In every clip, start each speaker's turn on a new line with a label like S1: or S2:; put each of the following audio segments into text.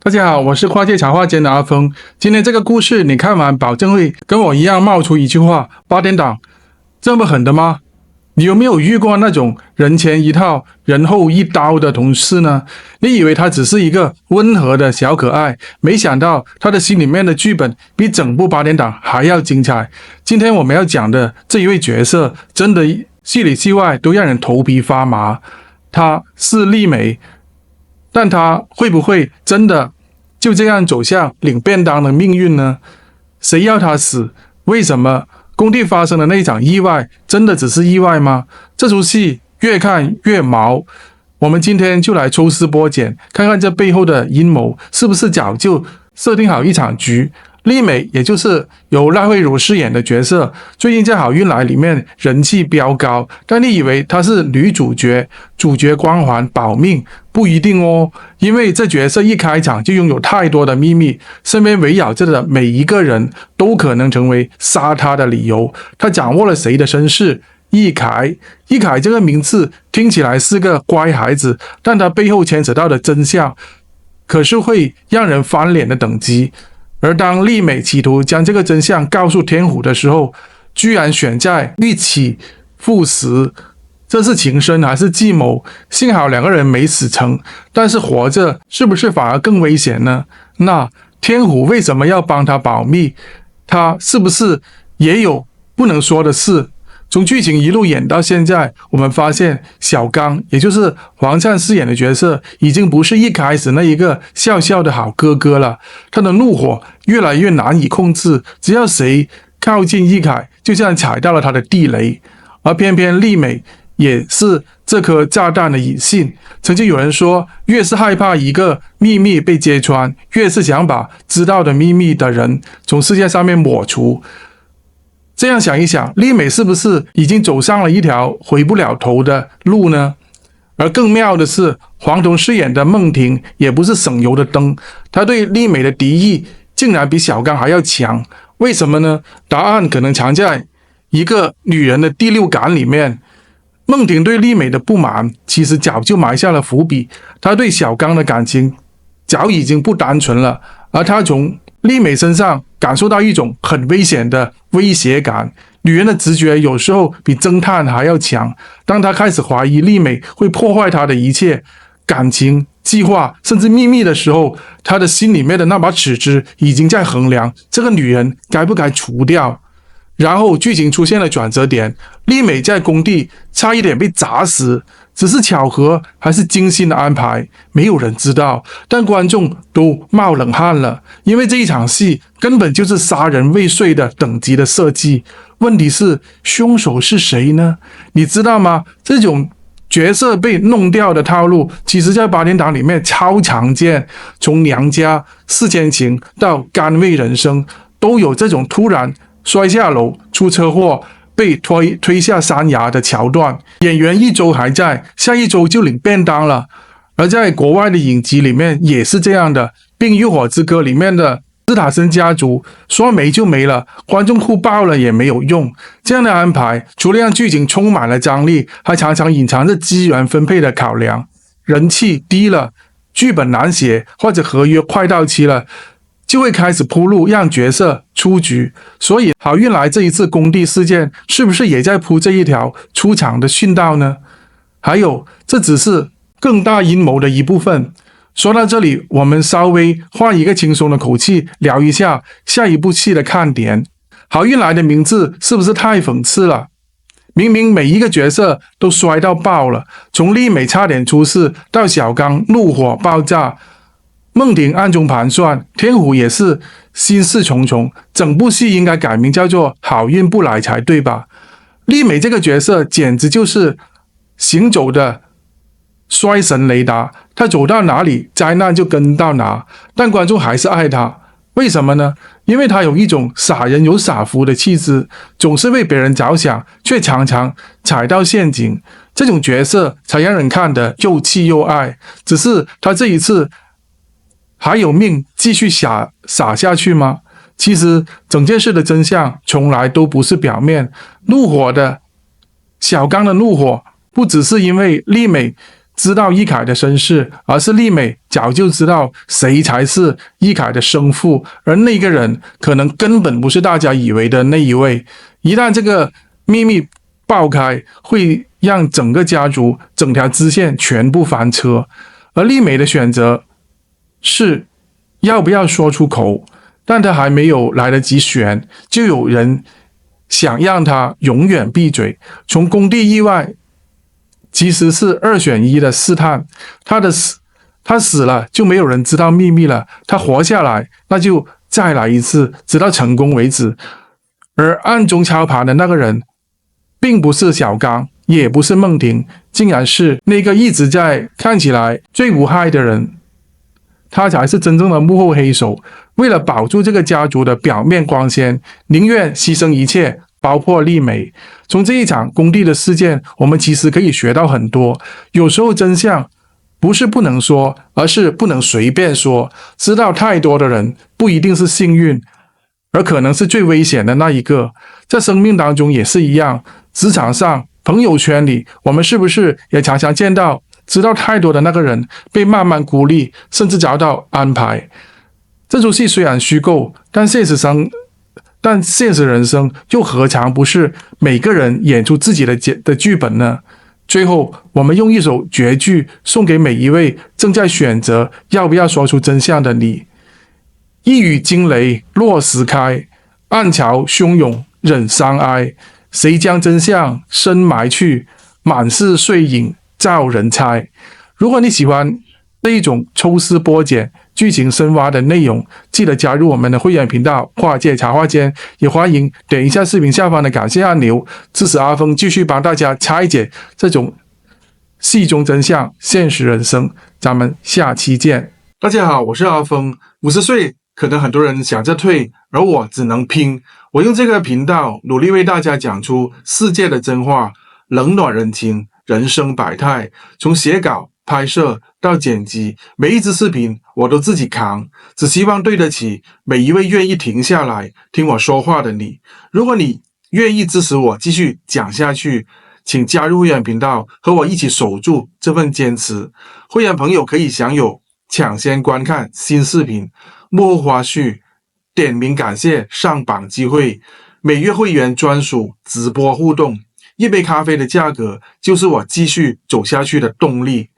S1: 大家好，我是跨界茶话间的阿峰。今天这个故事你看完，保证会跟我一样冒出一句话：八点档这么狠的吗？你有没有遇过那种人前一套人后一刀的同事呢？你以为他只是一个温和的小可爱，没想到他的心里面的剧本比整部八点档还要精彩。今天我们要讲的这一位角色，真的戏里戏外都让人头皮发麻。她是丽美，但她会不会真的就这样走向领便当的命运呢？谁要她死？为什么工地发生的那一场意外真的只是意外吗？这出戏越看越毛，我们今天就来抽丝剥茧，看看这背后的阴谋是不是早就设定好一场局。丽美也就是由赖慧茹饰演的角色，最近在《好运来》里面人气飙高，但你以为她是女主角，主角光环保命，不一定哦。因为这角色一开场就拥有太多的秘密，身边围绕着的每一个人都可能成为杀她的理由。她掌握了谁的身世？易凯这个名字听起来是个乖孩子，但他背后牵扯到的真相可是会让人翻脸的等级。而当丽美企图将这个真相告诉天虎的时候，居然选在一起赴死，这是情深还是计谋？幸好两个人没死成，但是活着是不是反而更危险呢？那天虎为什么要帮他保密？他是不是也有不能说的事？从剧情一路演到现在，我们发现小刚，也就是黄灿饰演的角色，已经不是一开始那一个笑笑的好哥哥了。他的怒火越来越难以控制，只要谁靠近易凯，就像踩到了他的地雷。而偏偏丽美也是这颗炸弹的引信。曾经有人说，越是害怕一个秘密被揭穿，越是想把知道的秘密的人从世界上面抹除。这样想一想，丽美是不是已经走上了一条回不了头的路呢？而更妙的是，黄铜饰演的孟婷也不是省油的灯，她对丽美的敌意竟然比小刚还要强。为什么呢？答案可能藏在一个女人的第六感里面。孟婷对丽美的不满其实早就埋下了伏笔，她对小刚的感情早已经不单纯了，而她从丽美身上感受到一种很危险的威胁感。女人的直觉有时候比侦探还要强，当她开始怀疑丽美会破坏她的一切感情、计划甚至秘密的时候，她的心里面的那把尺子已经在衡量这个女人该不该除掉。然后剧情出现了转折点，丽美在工地差一点被砸死，只是巧合还是精心的安排，没有人知道，但观众都冒冷汗了，因为这一场戏根本就是杀人未遂的等级的设计。问题是凶手是谁呢？你知道吗？这种角色被弄掉的套路，其实在八点档里面超常见，从娘家、四千情到甘味人生，都有这种突然摔下楼、出车祸、被推下山崖的桥段。演员一周还在，下一周就领便当了。而在国外的影集里面也是这样的，《冰与火之歌》里面的斯塔森家族说没就没了，观众哭爆了也没有用。这样的安排除了让剧情充满了张力，还常常隐藏着资源分配的考量。人气低了，剧本难写，或者合约快到期了，就会开始铺路让角色出局。所以好运来这一次工地事件是不是也在铺这一条出场的训道呢？还有，这只是更大阴谋的一部分。说到这里，我们稍微换一个轻松的口气，聊一下下一部戏的看点。好运来的名字是不是太讽刺了？明明每一个角色都衰到爆了，从丽美差点出事到小刚怒火爆炸，孟婷暗中盘算，天虎也是心事重重，整部戏应该改名叫做好运不来才对吧？丽美这个角色简直就是行走的衰神雷达，他走到哪里灾难就跟到哪，但观众还是爱他。为什么呢？因为他有一种傻人有傻福的气质，总是为别人着想，却常常踩到陷阱。这种角色才让人看得又气又爱。只是他这一次还有命继续傻下去吗？其实整件事的真相从来都不是表面。小刚的怒火不只是因为丽美知道易凯的身世，而是丽美早就知道谁才是易凯的生父，而那个人可能根本不是大家以为的那一位。一旦这个秘密爆开，会让整个家族、整条支线全部翻车。而丽美的选择是要不要说出口，但她还没有来得及选，就有人想让她永远闭嘴。从工地意外其实是2选1的试探，他死了就没有人知道秘密了，他活下来那就再来一次，直到成功为止。而暗中操盘的那个人并不是小刚，也不是孟婷，竟然是那个一直在看起来最无害的人，他才是真正的幕后黑手。为了保住这个家族的表面光鲜，宁愿牺牲一切，包括丽美。从这一场工地的事件，我们其实可以学到很多。有时候真相不是不能说，而是不能随便说。知道太多的人不一定是幸运，而可能是最危险的那一个。在生命当中也是一样，职场上、朋友圈里，我们是不是也常常见到知道太多的那个人被慢慢孤立，甚至遭到安排？这出戏虽然虚构，但现实人生又何尝不是每个人演出自己的剧本呢？最后，我们用一首绝句送给每一位正在选择要不要说出真相的你：一语惊雷落石开，暗潮汹涌忍伤哀。谁将真相深埋去？满是碎影照人猜。如果你喜欢这一种抽丝剥茧、剧情深挖的内容，记得加入我们的会员频道跨界茶话间，也欢迎点一下视频下方的感谢按钮，支持阿峰继续帮大家拆解这种戏中真相、现实人生。咱们下期见。大家好，我是阿峰。50岁，可能很多人想着退，而我只能拼。我用这个频道努力为大家讲出世界的真话，冷暖人情，人生百态，从写稿、拍摄到剪辑，每一支视频我都自己扛，只希望对得起每一位愿意停下来听我说话的你。如果你愿意支持我继续讲下去，请加入会员频道，和我一起守住这份坚持。会员朋友可以享有抢先观看新视频、幕后花絮、点名感谢上榜机会，每月会员专属直播互动。一杯咖啡的价格就是我继续走下去的动力。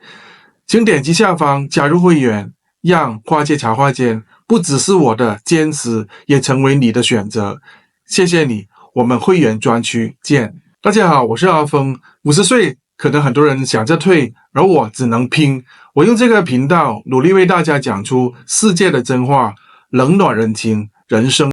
S1: 请点击下方加入会员，让跨界茶话间不只是我的坚持，也成为你的选择。谢谢你，我们会员专区见。大家好，我是阿峰。50岁，可能很多人想着退，而我只能拼。我用这个频道努力为大家讲出世界的真话，冷暖人情，人生